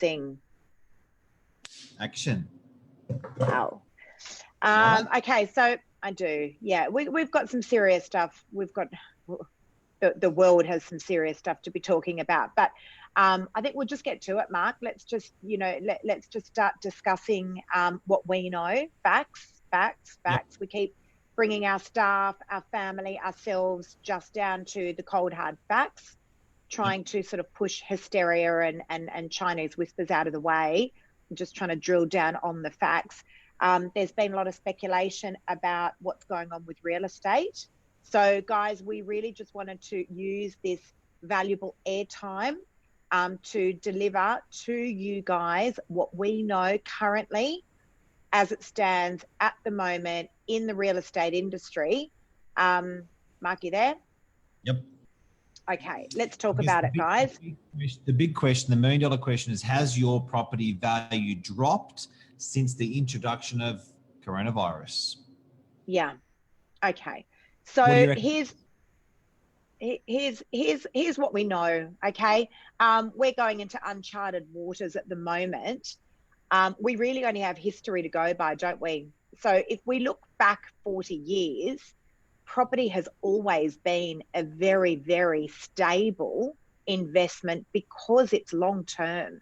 thing? Action. Wow. Okay, so I do. Yeah, we've got some serious stuff. We've got the world has some serious stuff to be talking about, but I think we'll just get to it, Mark. Let's just, let's just start discussing what we know. Facts. Yep. We keep bringing our staff, our family, ourselves just down to the cold hard facts, trying to sort of push hysteria and Chinese whispers out of the way, just trying to drill down on the facts. There's been a lot of speculation about what's going on with real estate. So guys, we really just wanted to use this valuable airtime to deliver to you guys what we know currently as it stands at the moment in the real estate industry. Mark, you there? Yep. Okay, let's talk about it, guys. The big question, the $1 million question is, has your property value dropped since the introduction of coronavirus? Yeah. Okay. So here's what we know. Okay. We're going into uncharted waters at the moment. We really only have history to go by, don't we? So if we look back 40 years, property has always been a very, very stable investment because it's long-term.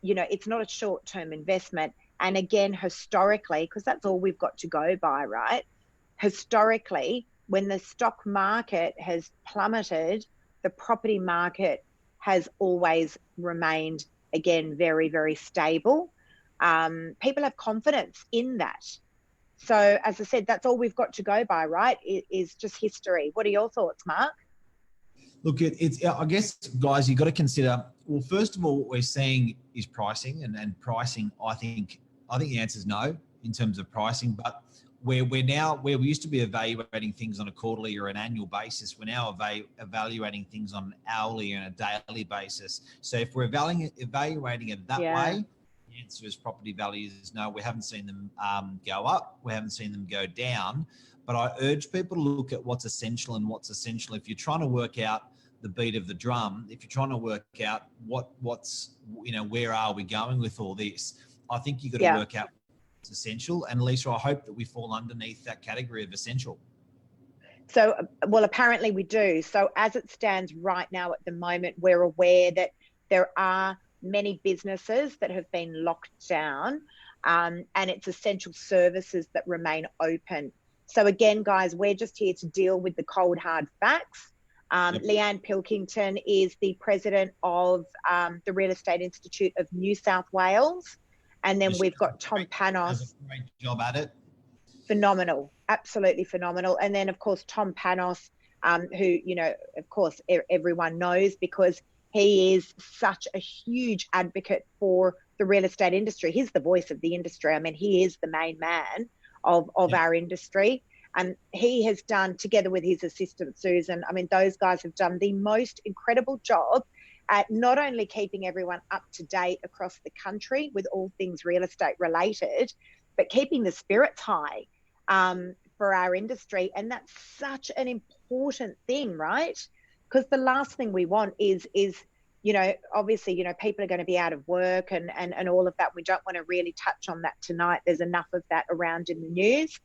It's not a short-term investment. And again, historically, because that's all we've got to go by, right? Historically, when the stock market has plummeted, the property market has always remained, again, very, very stable. People have confidence in that. So as I said, that's all we've got to go by, right? It is just history. What are your thoughts, Mark? Look, I guess, guys, you've got to consider, well, first of all, what we're seeing is pricing, and pricing, I think the answer is no in terms of pricing, but where we used to be evaluating things on a quarterly or an annual basis, we're now evaluating things on an hourly and a daily basis. So if we're evaluating it that way, the answer is property values, no, we haven't seen them go up. We haven't seen them go down. But I urge people to look at what's essential and what's essential. If you're trying to work out the beat of the drum, if you're trying to work out what's where are we going with all this, I think you've got to work out what's essential. And Lisa, I hope that we fall underneath that category of essential. So, well, apparently we do. So as it stands right now at the moment, we're aware that there are many businesses that have been locked down, and it's essential services that remain open. So again, guys, we're just here to deal with the cold, hard facts. Leanne Pilkington is the president of the Real Estate Institute of New South Wales. And then we've got Tom Panos. Does a great job at it. Phenomenal, absolutely phenomenal. And then, of course, Tom Panos, who, of course, everyone knows because he is such a huge advocate for the real estate industry. He's the voice of the industry. I mean, he is the main man of our industry. And he has done, together with his assistant, Susan, I mean, those guys have done the most incredible job at not only keeping everyone up to date across the country with all things real estate related, but keeping the spirits high for our industry. And that's such an important thing, right? Because the last thing we want is obviously, people are going to be out of work and all of that. We don't want to really touch on that tonight. There's enough of that around in the news.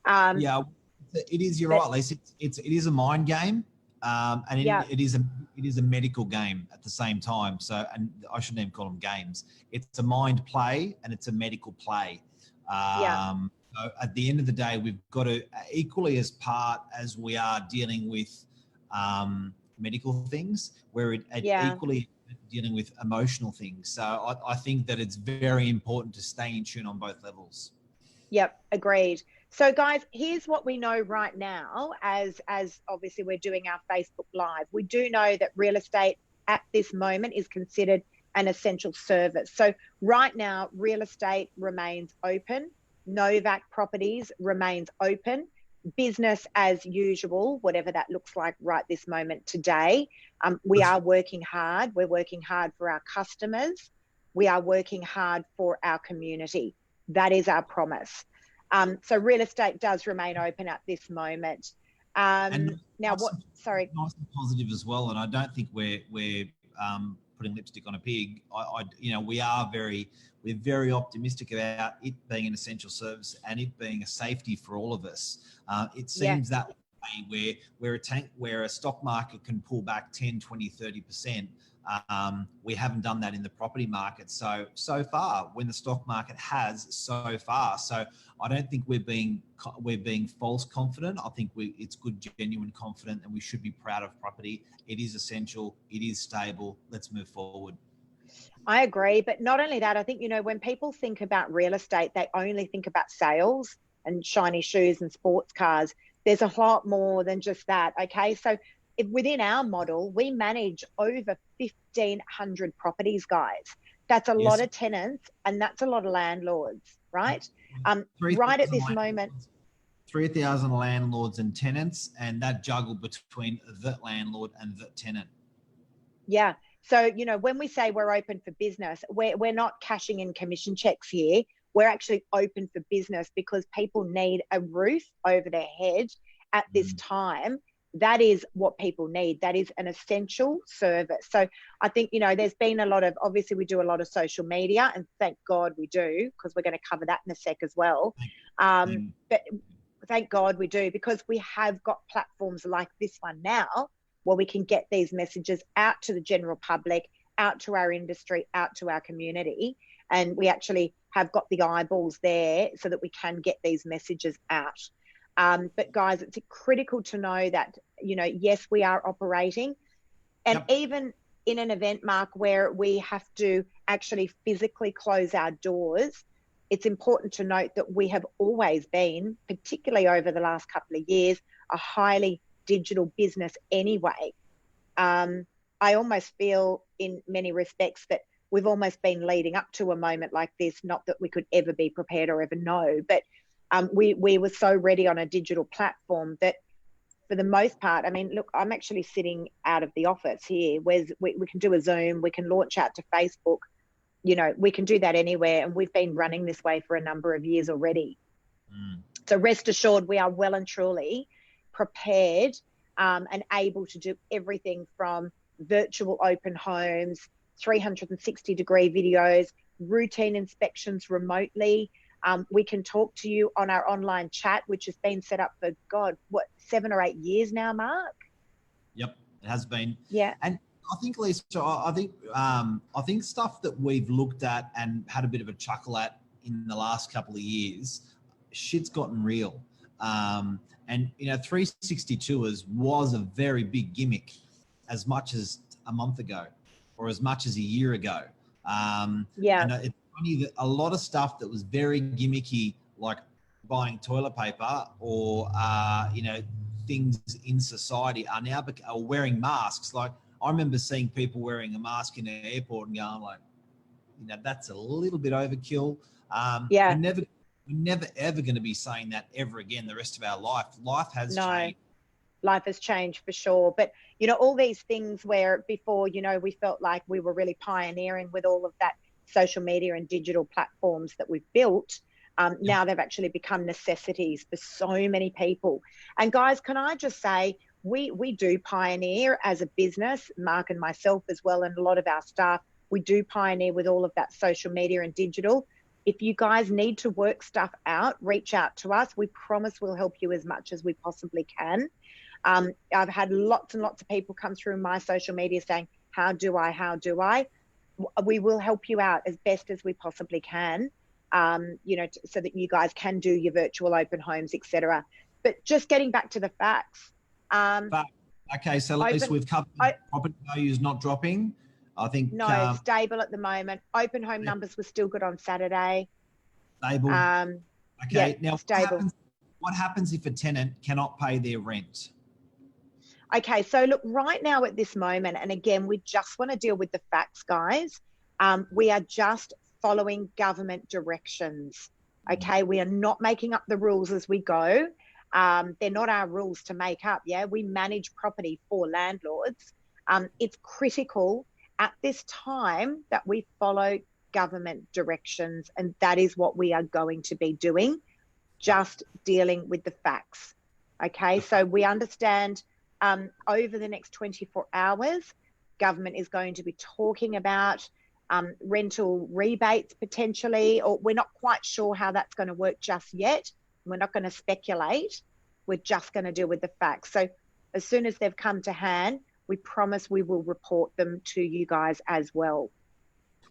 It is. You're right, Lisa. It is a mind game, and it is a medical game at the same time. So, and I shouldn't even call them games. It's a mind play and it's a medical play. So at the end of the day, we've got to equally as we are dealing with medical things, we're equally dealing with emotional things. So I think that it's very important to stay in tune on both levels. Yep, agreed. So guys, here's what we know right now as obviously we're doing our Facebook Live. We do know that real estate at this moment is considered an essential service. So right now, real estate remains open. Novak Properties remains open. Business as usual, whatever that looks like right this moment today. We are working hard. We're working hard for our customers. We are working hard for our community. That is our promise. So real estate does remain open at this moment. Now, Nice and positive as well, and I don't think we're putting lipstick on a pig. We're very optimistic about it being an essential service and it being a safety for all of us. It seems that way where a stock market can pull back 10, 20, 30%. We haven't done that in the property market so far, when the stock market has so far. So I don't think we're being false confident. I think it's good, genuine confident, and we should be proud of property. It is essential. It is stable. Let's move forward. I agree. But not only that, I think, when people think about real estate, they only think about sales and shiny shoes and sports cars. There's a lot more than just that. Okay. So within our model, we manage over 1,500 properties, guys. That's a lot of tenants and that's a lot of landlords, right? Right at this moment. 3,000 landlords and tenants, and that juggle between the landlord and the tenant. Yeah. So, when we say we're open for business, we're not cashing in commission checks here. We're actually open for business because people need a roof over their head at this time. That is what people need. That is an essential service. So I think, there's been a lot of, obviously we do a lot of social media, and thank God we do, because we're going to cover that in a sec as well. But thank God we do, because we have got platforms like this one now where we can get these messages out to the general public, out to our industry, out to our community. And we actually have got the eyeballs there so that we can get these messages out. But guys, it's critical to know that, yes, we are operating. And even in an event, Mark, where we have to actually physically close our doors, it's important to note that we have always been, particularly over the last couple of years, a highly digital business anyway. I almost feel in many respects that we've almost been leading up to a moment like this, not that we could ever be prepared or ever know, but we were so ready on a digital platform that for the most part, look, I'm actually sitting out of the office here, where we can do a Zoom, we can launch out to Facebook, we can do that anywhere. And we've been running this way for a number of years already. So rest assured, we are well and truly prepared and able to do everything from virtual open homes, 360-degree videos, routine inspections remotely. We can talk to you on our online chat, which has been set up for, 7 or 8 years now, Mark? Yep, it has been. Yeah. And I think, Lisa, I think stuff that we've looked at and had a bit of a chuckle at in the last couple of years, shit's gotten real. And 360 tours was a very big gimmick as much as a month ago or as much as a year ago. And it's funny that a lot of stuff that was very gimmicky, like buying toilet paper or, things in society are now wearing masks. Like, I remember seeing people wearing a mask in an airport and going like, that's a little bit overkill. We're never ever going to be saying that ever again the rest of our life. Life has changed. Life has changed for sure. But, all these things where before, we felt like we were really pioneering with all of that social media and digital platforms that we've built. Now they've actually become necessities for so many people. And guys, can I just say, we do pioneer as a business, Mark and myself as well, and a lot of our staff, we do pioneer with all of that social media and digital. If you guys need to work stuff out, reach out to us. We promise we'll help you as much as we possibly can. I've had lots and lots of people come through my social media saying, how do I? We will help you out as best as we possibly can, so that you guys can do your virtual open homes, etc. But just getting back to the facts. Okay, so at least we've covered property values not dropping. I think stable at the moment. Open home numbers were still good on Saturday. Stable. Okay. Now, stable. What happens if a tenant cannot pay their rent? Okay, so look, right now at this moment, and again, we just want to deal with the facts, guys. We are just following government directions. Okay, we are not making up the rules as we go. They're not our rules to make up. Yeah, we manage property for landlords. It's critical at this time that we follow government directions, and that is what we are going to be doing, just dealing with the facts. Okay, so we understand over the next 24 hours, government is going to be talking about rental rebates potentially, or we're not quite sure how that's going to work just yet. We're not going to speculate. We're just going to deal with the facts. So as soon as they've come to hand, we promise we will report them to you guys as well.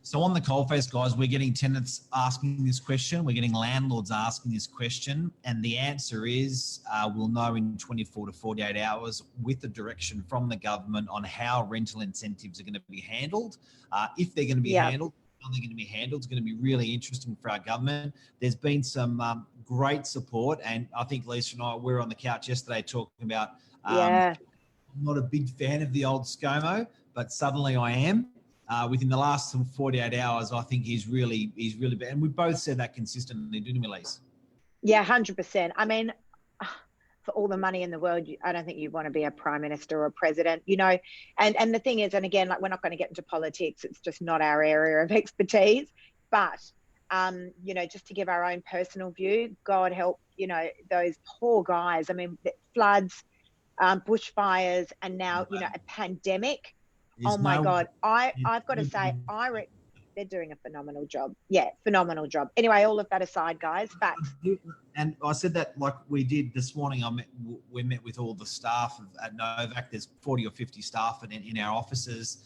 So on the coalface, guys, we're getting tenants asking this question. We're getting landlords asking this question. And the answer is we'll know in 24 to 48 hours with the direction from the government on how rental incentives are going to be handled. If they're going to be handled, how they're going to be handled. It's going to be really interesting for our government. There's been some great support. And I think Lisa and I were on the couch yesterday talking about I'm not a big fan of the old ScoMo, but suddenly I am. Within the last 48 hours, I think he's really bad. And we both said that consistently, didn't we, Lise? Yeah, 100%. I mean, for all the money in the world, I don't think you want to be a prime minister or a president, you know. And the thing is, and again, like, we're not going to get into politics. It's just not our area of expertise. But, you know, just to give our own personal view, God help, you know, those poor guys. I mean, floods, bushfires, and now, you know, a pandemic. Oh my God. I've got to say, they're doing a phenomenal job. Yeah, phenomenal job. Anyway, all of that aside, guys, facts. And I said that like we did this morning. We met with all the staff at Novak. There's 40 or 50 staff in our offices.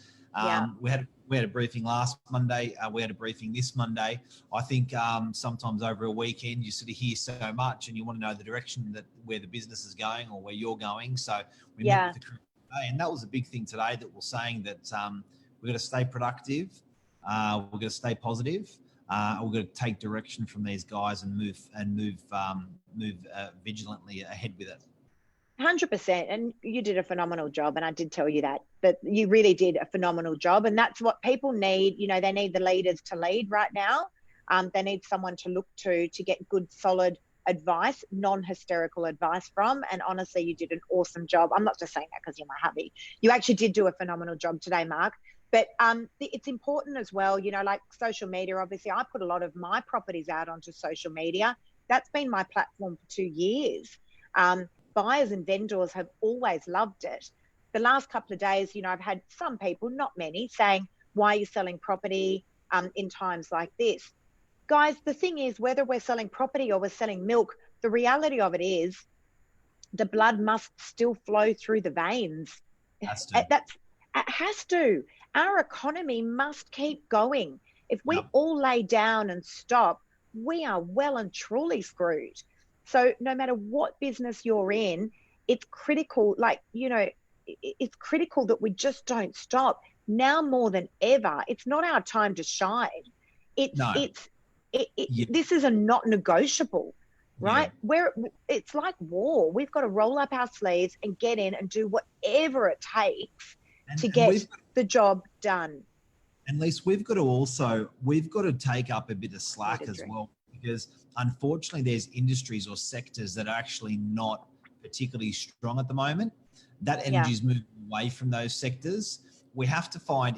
We had a briefing last Monday. We had a briefing this Monday. I think sometimes over a weekend you sort of hear so much and you want to know the direction that where the business is going or where you're going. So we met with the crew. And that was a big thing today that we're saying that we've got to stay productive, we've got to stay positive, we've got to take direction from these guys and move vigilantly ahead with it. 100%. And you did a phenomenal job. And I did tell you that you really did a phenomenal job. And that's what people need. You know, they need the leaders to lead right now. They need someone to look to get good, solid advice, non-hysterical advice from. And honestly, you did an awesome job. I'm not just saying that because you're my hubby. You actually did do a phenomenal job today, Mark. But it's important as well, you know, like social media. Obviously, I put a lot of my properties out onto social media. That's been my platform for 2 years. Buyers and vendors have always loved it. The last couple of days, you know, I've had some people, not many, saying, why are you selling property in times like this? Guys, the thing is, whether we're selling property or we're selling milk, the reality of it is the blood must still flow through the veins. It has to. Our economy must keep going. If we all lay down and stop, we are well and truly screwed. So no matter what business you're in, it's critical, like, you know, it's critical that we just don't stop. Now more than ever, it's not our time to shine. This is a not negotiable, right? It's like war. We've got to roll up our sleeves and get in and do whatever it takes to get the job done. And Lise, we've got to take up a bit of slack as well, because unfortunately there's industries or sectors that are actually not particularly strong at the moment. That energy is moving away from those sectors. We have to find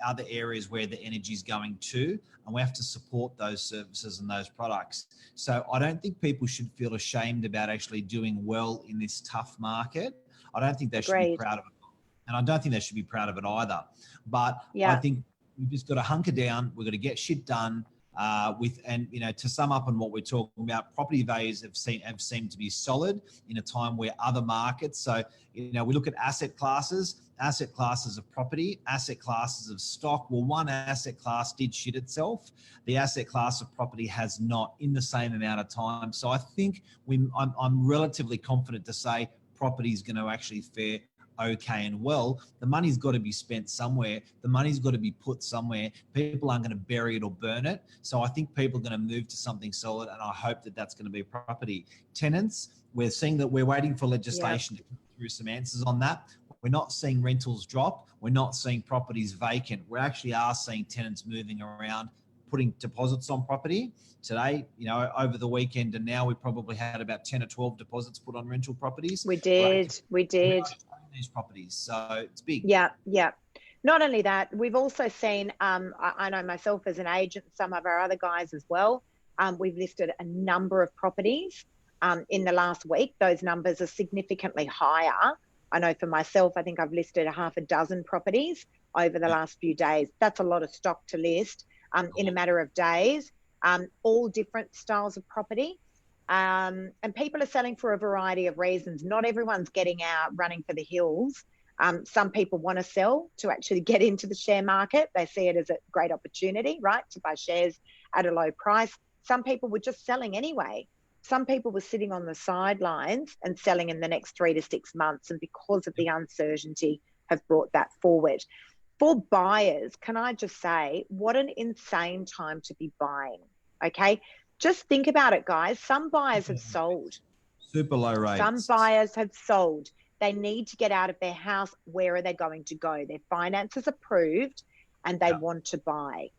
other areas where the energy is going to, and we have to support those services and those products. So I don't think people should feel ashamed about actually doing well in this tough market. I don't think they should be proud of it. And I don't think they should be proud of it either. But I think we've just got to hunker down. We've got to get shit done. And you know, to sum up on what we're talking about, property values have seemed to be solid in a time where other markets. So, you know, we look at asset classes of property, asset classes of stock. Well, one asset class did shit itself. The asset class of property has not in the same amount of time. So I think I'm relatively confident to say property is going to actually fare okay and well. The money's got to be spent somewhere. The money's got to be put somewhere. People aren't going to bury it or burn it. So I think people are going to move to something solid, and I hope that that's going to be property. Tenants, we're seeing that we're waiting for legislation to come through some answers on that. We're not seeing rentals drop. We're not seeing properties vacant. We actually are seeing tenants moving around, putting deposits on property. Today, you know, over the weekend and now we probably had about 10 or 12 deposits put on rental properties. We did. These properties. So it's big. Yeah. Not only that, we've also seen, I know myself as an agent, some of our other guys as well, we've listed a number of properties in the last week. Those numbers are significantly higher. I know for myself, I think I've listed a half a dozen properties over the last few days. That's a lot of stock to list in a matter of days, all different styles of property. And people are selling for a variety of reasons. Not everyone's getting out running for the hills. Some people want to sell to actually get into the share market. They see it as a great opportunity, right, to buy shares at a low price. Some people were just selling anyway. Some people were sitting on the sidelines and selling in the next 3 to 6 months, and because of the uncertainty have brought that forward. For buyers, can I just say, what an insane time to be buying, okay? Just think about it, guys. Some buyers have sold. Super low rates. Some buyers have sold. They need to get out of their house. Where are they going to go? Their finances approved and they want to buy,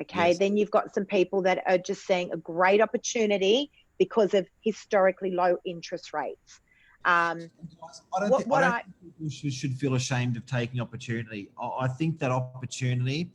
okay? Then you've got some people that are just seeing a great opportunity because of historically low interest rates. I don't think people should feel ashamed of taking opportunity. I think that opportunity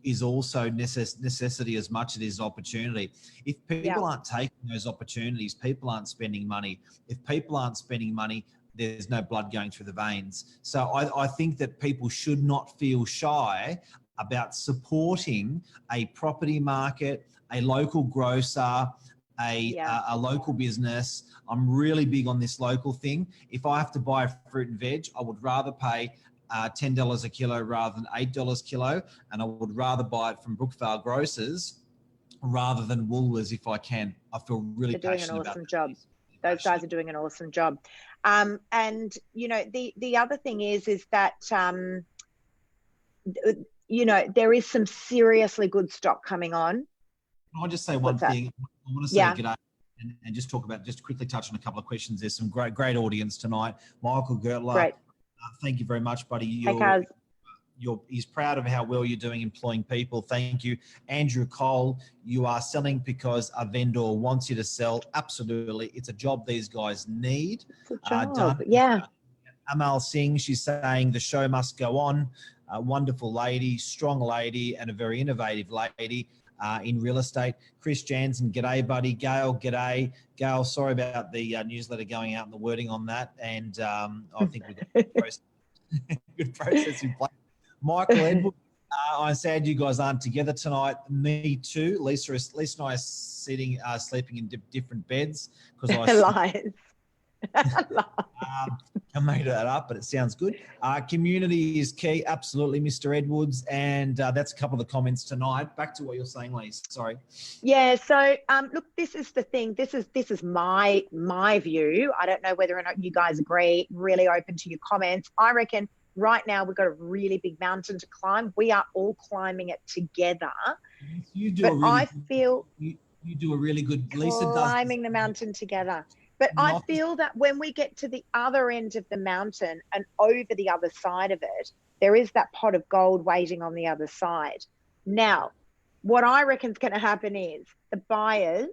is also necessity as much as it is opportunity. If people aren't taking those opportunities, people aren't spending money. If people aren't spending money, there's no blood going through the veins. So I think that people should not feel shy about supporting a property market, a local grocer, a local business. I'm really big on this local thing. If I have to buy fruit and veg, I would rather pay $10 a kilo rather than $8 a kilo, and I would rather buy it from Brookvale Grocers rather than Woolworths if I can. I feel really passionate about doing an awesome job. Those guys are doing an awesome job. And you know, the other thing is that you know, there is some seriously good stock coming on. Can I just say one thing? I want to say g'day and just talk about, just quickly touch on a couple of questions. There's some great audience tonight. Michael Gertler, thank you very much, buddy. He's proud of how well you're doing employing people. Thank you. Andrew Cole, you are selling because a vendor wants you to sell. Absolutely. It's a job these guys need. It's a job. Amal Singh, she's saying the show must go on. A wonderful lady, strong lady, and a very innovative lady in real estate. Chris Jansen, g'day, buddy. Gail, g'day. Gail, sorry about the newsletter going out and the wording on that. And I think we've got a good process in place. Michael Edwards, I'm sad you guys aren't together tonight. Me too. Lisa and I are sleeping in different beds because I lies. I made that up, but it sounds good. Community is key, absolutely, Mr. Edwards, and that's a couple of the comments tonight. Back to what you're saying, Lise. Sorry. Yeah. So look, this is the thing. This is my view. I don't know whether or not you guys agree. Really open to your comments. I reckon right now we've got a really big mountain to climb. We are all climbing it together. You do, but I feel you do a really good. Lisa does climbing the mountain together. But I feel that when we get to the other end of the mountain and over the other side of it, there is that pot of gold waiting on the other side. Now, what I reckon is going to happen is the buyers,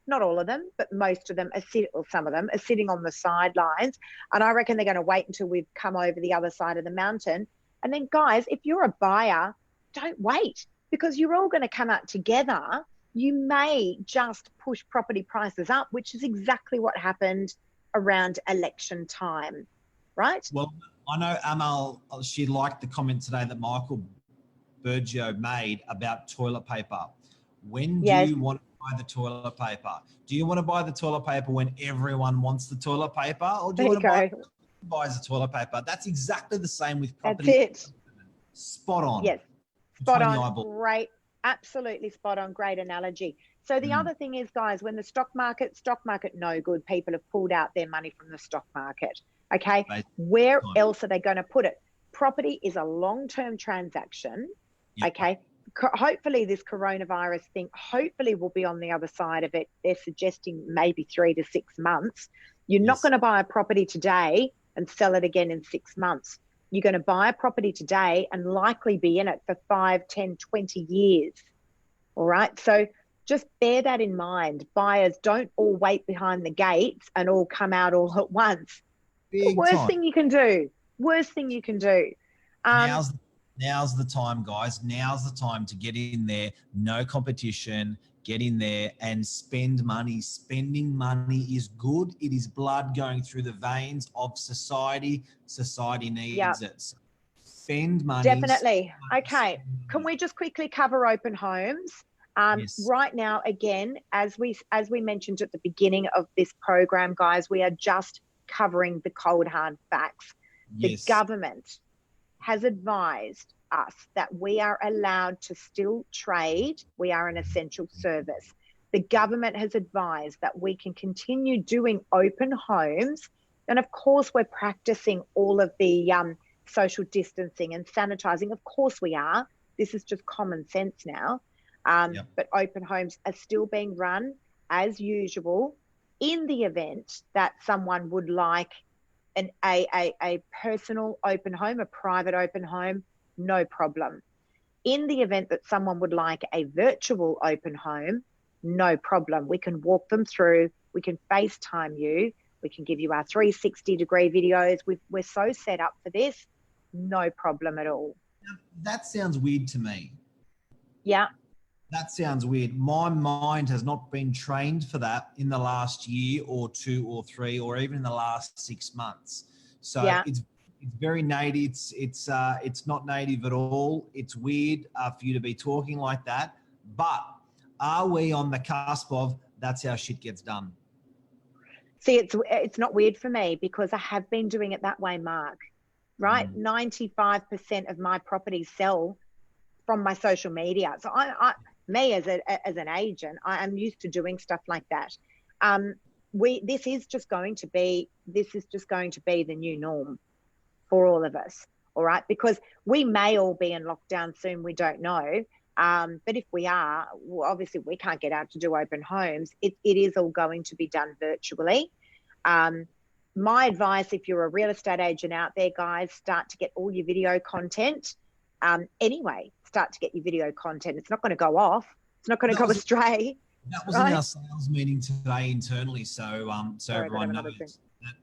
not all of them, but most of them some of them are sitting on the sidelines. And I reckon they're going to wait until we've come over the other side of the mountain. And then, guys, if you're a buyer, don't wait, because you're all going to come out together. You may just push property prices up, which is exactly what happened around election time, right? Well, I know Amal, she liked the comment today that Michael Bergio made about toilet paper. When do you want to buy the toilet paper? Do you want to buy the toilet paper when everyone wants the toilet paper, or do you want to buy buys the toilet paper? That's exactly the same with property. That's it. Spot on. Yes, spot on. Great. Absolutely spot on. Great analogy. So the other thing is, guys, when the stock market no good, people have pulled out their money from the stock market. Okay. Where else are they going to put it? Property is a long-term transaction. Yep. Okay. Hopefully this coronavirus thing, hopefully we'll be on the other side of it. They're suggesting maybe 3 to 6 months. You're not going to buy a property today and sell it again in 6 months. You're going to buy a property today and likely be in it for 5, 10, 20 years. All right. So just bear that in mind. Buyers, don't all wait behind the gates and all come out all at once. Worst thing you can do. Now's the time, guys. Now's the time to get in there. No competition. Get in there and spend money. Spending money is good. It is blood going through the veins of society. Society needs it. spend money. Definitely. Okay. Can we just quickly cover open homes? Yes. Right now, again, as we mentioned at the beginning of this program, guys, we are just covering the cold hard facts. Yes. The government has advised us that we are allowed to still trade. We are an essential service. The government has advised that we can continue doing open homes. And of course, we're practicing all of the social distancing and sanitizing. Of course we are. This is just common sense now. But open homes are still being run as usual. In the event that someone would like a personal open home, a private open home, no problem. In the event that someone would like a virtual open home, no problem. We can walk them through. We can FaceTime you. We can give you our 360-degree videos. We're so set up for this, no problem at all. That sounds weird to me. Yeah. That sounds weird. My mind has not been trained for that in the last year or 2 or 3 or even in the last 6 months. So it's very native. It's not native at all. It's weird for you to be talking like that. But are we on the cusp of that's how shit gets done? See, it's not weird for me because I have been doing it that way, Mark. Right? 95% of my properties sell from my social media. So me as an agent, I am used to doing stuff like that. This is just going to be the new norm for all of us. All right, because we may all be in lockdown soon. We don't know. But if we are, well, obviously we can't get out to do open homes. It is all going to be done virtually. My advice, if you're a real estate agent out there, guys, start to get all your video content. Anyway, start to get your video content. It's not going to go off. It's not going to go astray. That was in our sales meeting today internally. So everyone knows that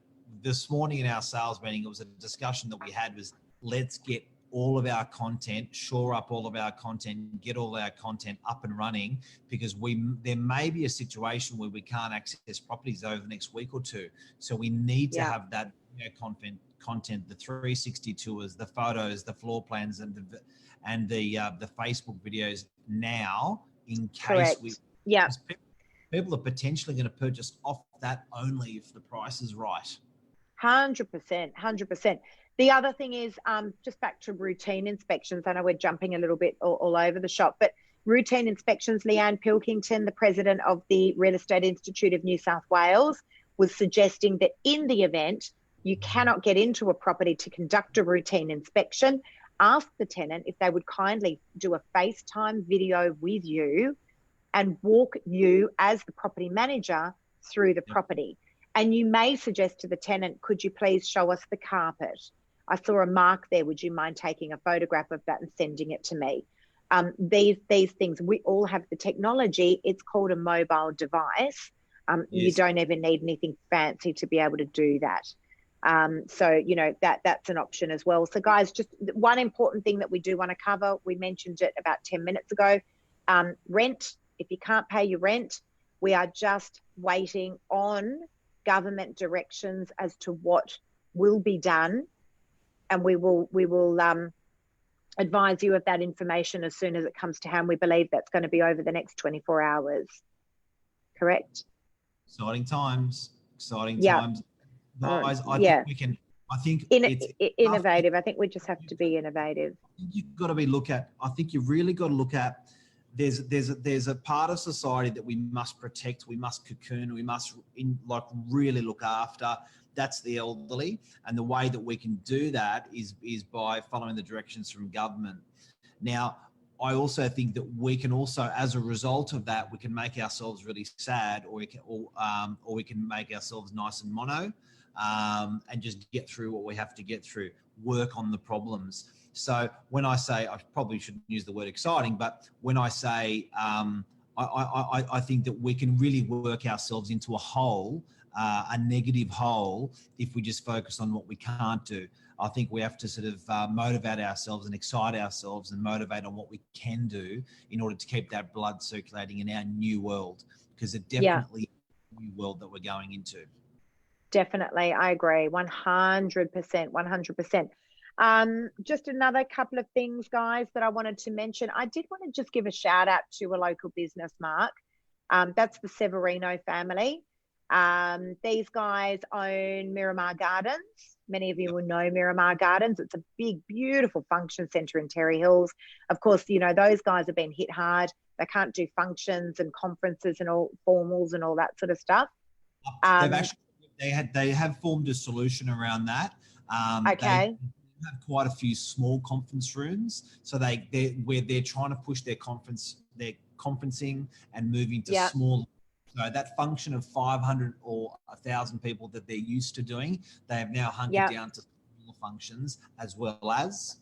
this morning in our sales meeting, it was a discussion that we had was let's get all of our content, shore up all of our content, get all our content up and running, because there may be a situation where we can't access properties over the next week or two. So we need to have that content, the 360 tours, the photos, the floor plans, and the Facebook videos now, in case people are potentially going to purchase off that only if the price is right. 100%. The other thing is just back to routine inspections. I know we're jumping a little bit all over the shop, but routine inspections, Leanne Pilkington, the president of the Real Estate Institute of New South Wales, was suggesting that in the event you cannot get into a property to conduct a routine inspection, ask the tenant if they would kindly do a FaceTime video with you and walk you as the property manager through the property. And you may suggest to the tenant, could you please show us the carpet? I saw a mark there. Would you mind taking a photograph of that and sending it to me? These things, we all have the technology. It's called a mobile device. You don't even need anything fancy to be able to do that. So, that's an option as well. So guys, just one important thing that we do want to cover, we mentioned it about 10 minutes ago, rent. If you can't pay your rent, we are just waiting on government directions as to what will be done. And we will advise you of that information as soon as it comes to hand. We believe that's going to be over the next 24 hours. Correct? Exciting times. Guys, I think it's innovative. I think we just have to be innovative. You've got to I think you've really got to look at, there's a part of society that we must protect, we must cocoon, we must really look after. That's the elderly, and the way that we can do that is by following the directions from government. Now, I also think that we can also, as a result of that, we can make ourselves really sad, or we can make ourselves nice and mono, and just get through what we have to get through, work on the problems. So when I say, I probably shouldn't use the word exciting, but when I say I think that we can really work ourselves into a hole, a negative hole, if we just focus on what we can't do. I think we have to sort of motivate ourselves and excite ourselves and motivate on what we can do in order to keep that blood circulating in our new world, because it definitely is a new world that we're going into. Definitely. I agree. 100%. Just another couple of things, guys, that I wanted to mention. I did want to just give a shout out to a local business, Mark. That's the Severino family. These guys own Miramar Gardens. Many of you will know Miramar Gardens. It's a big, beautiful function centre in Terry Hills. Of course, you know, those guys have been hit hard. They can't do functions and conferences and all formals and all that sort of stuff. They have formed a solution around that. Okay. They have quite a few small conference rooms, so they're trying to push their conferencing and moving to small. So that function of 500 or 1,000 people that they're used to doing, they have now hunkered down to smaller functions as well as.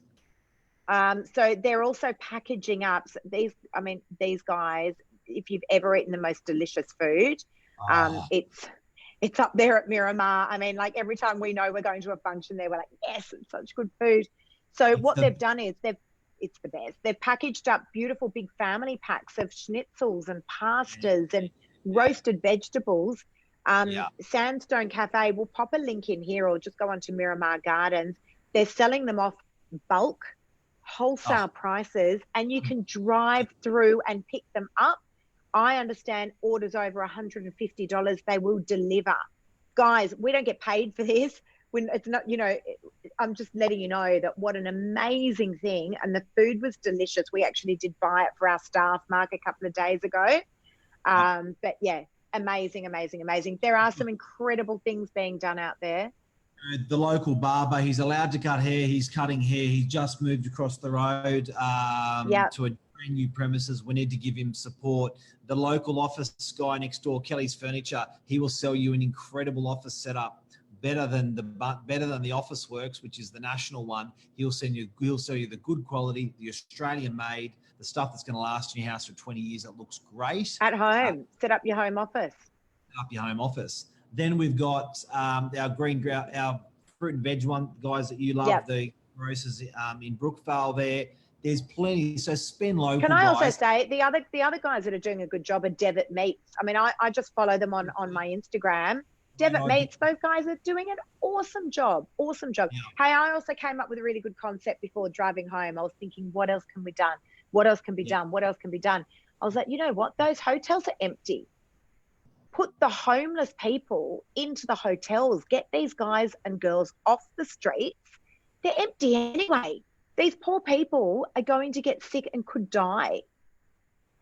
So they're also packaging up these guys. If you've ever eaten the most delicious food, it's up there at Miramar. I mean, like every time we know we're going to a function there, we're like, yes, it's such good food. So what they've done is it's the best. They've packaged up beautiful big family packs of schnitzels and pastas and roasted vegetables. Sandstone Cafe, we'll pop a link in here or just go on to Miramar Gardens. They're selling them off bulk, wholesale prices, and you can drive through and pick them up. I understand orders over $150, they will deliver. Guys, we don't get paid for this. When it's not, you know, I'm just letting you know that what an amazing thing. And the food was delicious. We actually did buy it for our staff, Mark, a couple of days ago. But yeah, amazing. There are some incredible things being done out there. The local barber, he's allowed to cut hair. He's cutting hair. He just moved across the road to a brand new premises. We need to give him support. The local office guy next door, Kelly's Furniture, he will sell you an incredible office setup, better than the Office Works, which is the national one. He'll sell you the good quality, the Australian made, the stuff that's going to last in your house for 20 years. It looks great. At home, set up your home office. Then we've got our our fruit and veg one, guys, that you love, the grocers in Brookvale there. There's plenty, so spend local. Can I also say the other guys that are doing a good job are Devitt Meats. I mean, I just follow them on my Instagram. Devitt Meats, those guys are doing an awesome job. Yeah. Hey, I also came up with a really good concept before driving home. I was thinking, what else can be done? What else can be done? What else can be done? I was like, you know what? Those hotels are empty. Put the homeless people into the hotels. Get these guys and girls off the streets. They're empty anyway. These poor people are going to get sick and could die.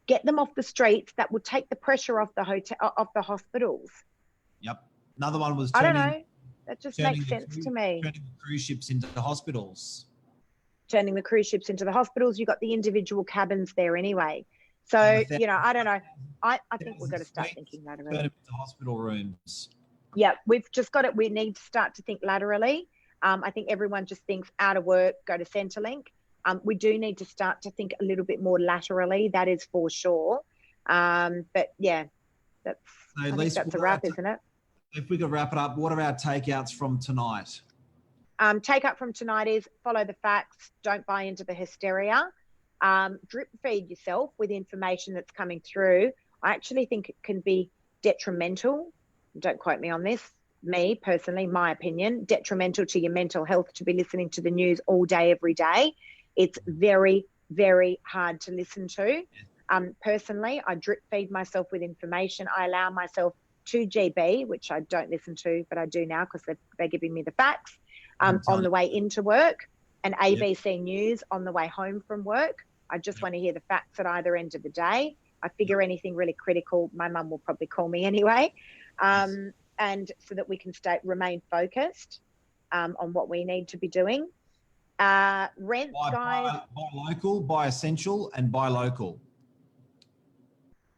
Get them off the streets. That would take the pressure off the hospitals. Yep. Another one was I don't know. That just makes sense to me. Turning the cruise ships into the hospitals. Turning the cruise ships into the hospitals. You've got the individual cabins there anyway. So, you know, I don't know. I think we've got to start thinking laterally. Turn them into hospital rooms. Yeah, we've just got it. We need to start to think laterally. I think everyone just thinks out of work, go to Centrelink. We do need to start to think a little bit more laterally. That is for sure. But yeah, I think that's a wrap, isn't it? If we could wrap it up, what are our takeouts from tonight? Takeout from tonight is follow the facts. Don't buy into the hysteria. Drip feed yourself with information that's coming through. I actually think it can be detrimental. Don't quote me on this. Me personally, my opinion, detrimental to your mental health to be listening to the news all day, every day. It's very, very hard to listen to. Personally, I drip feed myself with information. I allow myself 2GB, which I don't listen to, but I do now because they're giving me the facts on the way into work, and ABC News on the way home from work. I just want to hear the facts at either end of the day. I figure anything really critical, my mum will probably call me anyway. And so that we can remain focused on what we need to be doing. Rent, guys. Buy local, buy essential, and buy local.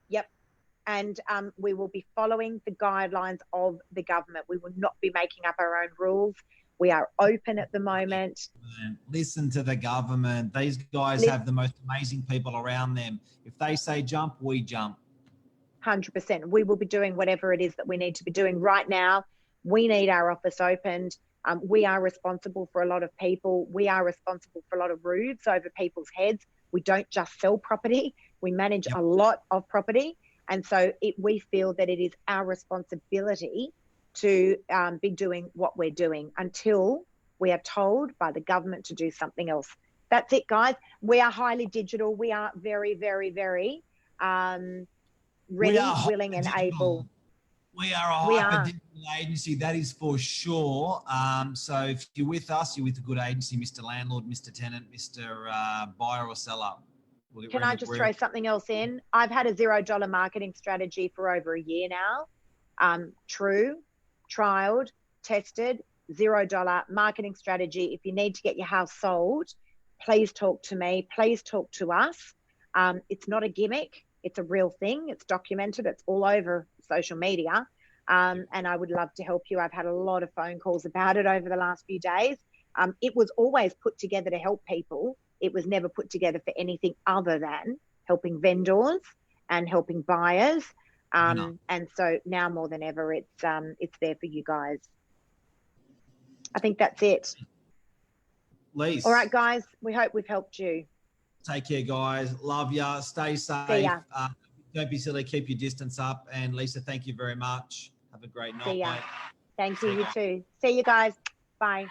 Yep. And we will be following the guidelines of the government. We will not be making up our own rules. We are open at the moment. Listen to the government. These guys have the most amazing people around them. If they say jump, we jump. 100%. We will be doing whatever it is that we need to be doing right now. We need our office opened. We are responsible for a lot of people. We are responsible for a lot of roofs over people's heads. We don't just sell property. We manage a lot of property. And so we feel that it is our responsibility to be doing what we're doing until We are told by the government to do something else. That's it, guys. We are highly digital. We are very, very, very ready, willing, and able. We are a hyper digital agency, that is for sure. So if you're with us, you're with a good agency, Mr. Landlord, Mr. Tenant, Mr. Buyer or Seller. Can I just throw something else in? I've had a $0 marketing strategy for over a year now. True, trialed, tested, $0 marketing strategy. If you need to get your house sold, please talk to me. Please talk to us. It's not a gimmick. It's a real thing. It's documented. It's all over social media. And I would love to help you. I've had a lot of phone calls about it over the last few days. It was always put together to help people. It was never put together for anything other than helping vendors and helping buyers. And so now more than ever, it's there for you guys. I think that's it. Lise. All right, guys. We hope we've helped you. Take care, guys. Love ya. Stay safe. See ya. Don't be silly. Keep your distance up. And Lisa, thank you very much. Have a great night. See ya. Thank you. You too. See you guys. Bye.